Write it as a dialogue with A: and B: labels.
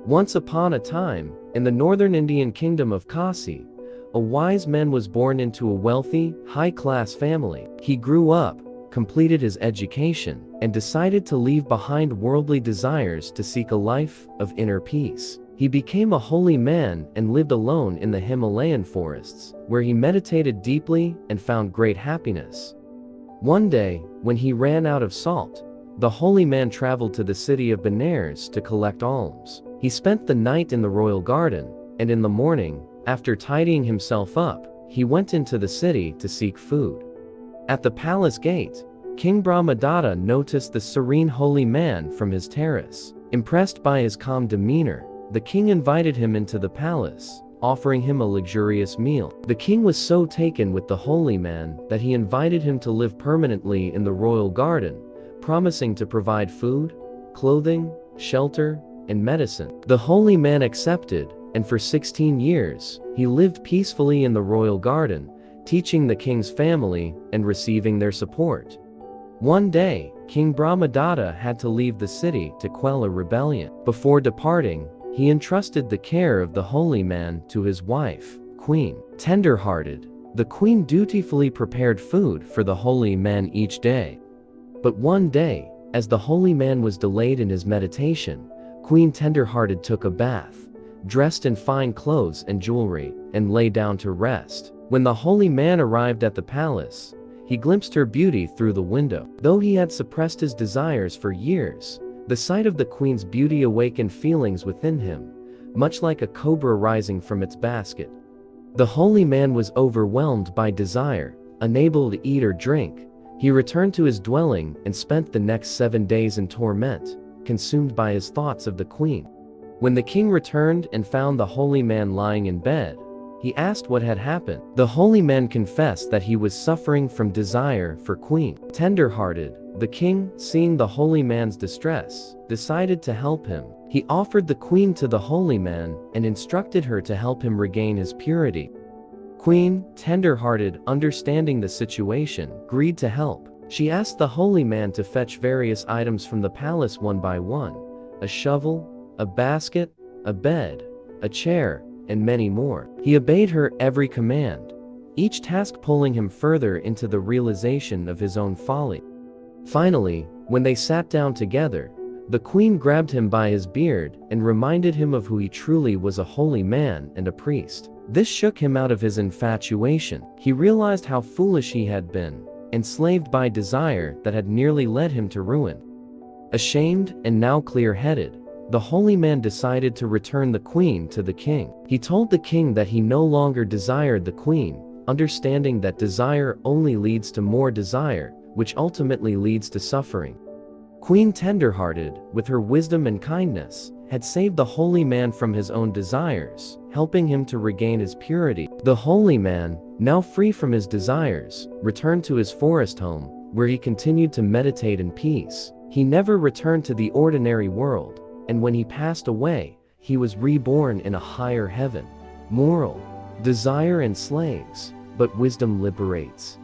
A: Once upon a time, in the northern Indian kingdom of Kasi, a wise man was born into a wealthy, high-class family. He grew up, completed his education, and decided to leave behind worldly desires to seek a life of inner peace. He became a holy man and lived alone in the Himalayan forests, where he meditated deeply and found great happiness. One day, when he ran out of salt, the holy man traveled to the city of Benares to collect alms. He spent the night in the royal garden, and in the morning, after tidying himself up, he went into the city to seek food. At the palace gate, King Brahmadatta noticed the serene holy man from his terrace. Impressed by his calm demeanor, the king invited him into the palace, offering him a luxurious meal. The king was so taken with the holy man that he invited him to live permanently in the royal garden, promising to provide food, clothing, shelter, and medicine. The holy man accepted, and for 16 years, he lived peacefully in the royal garden, teaching the king's family and receiving their support. One day, King Brahmadatta had to leave the city to quell a rebellion. Before departing, he entrusted the care of the holy man to his wife, Queen Tenderhearted. The queen dutifully prepared food for the holy man each day. But one day, as the holy man was delayed in his meditation, Queen Tenderhearted took a bath, dressed in fine clothes and jewelry, and lay down to rest. When the holy man arrived at the palace, he glimpsed her beauty through the window. Though he had suppressed his desires for years, the sight of the queen's beauty awakened feelings within him, much like a cobra rising from its basket. The holy man was overwhelmed by desire, unable to eat or drink. He returned to his dwelling and spent the next 7 days in torment, consumed by his thoughts of the queen. When the king returned and found the holy man lying in bed, he asked what had happened. The holy man confessed that he was suffering from desire for Queen Tenderhearted. The king, seeing the holy man's distress, decided to help him. He offered the queen to the holy man and instructed her to help him regain his purity. Queen Tenderhearted, understanding the situation, agreed to help. She asked the holy man to fetch various items from the palace one by one: a shovel, a basket, a bed, a chair, and many more. He obeyed her every command, each task pulling him further into the realization of his own folly. Finally, when they sat down together, the queen grabbed him by his beard and reminded him of who he truly was: a holy man and a priest. This shook him out of his infatuation. He realized how foolish he had been, enslaved by desire that had nearly led him to ruin. Ashamed and now clear-headed, the holy man decided to return the queen to the king. He told the king that he no longer desired the queen, understanding that desire only leads to more desire, which ultimately leads to suffering. Queen Tenderhearted, with her wisdom and kindness, had saved the holy man from his own desires, helping him to regain his purity. The holy man, now free from his desires, returned to his forest home, where he continued to meditate in peace. He never returned to the ordinary world, and when he passed away, he was reborn in a higher heaven. Moral: desire enslaves, but wisdom liberates.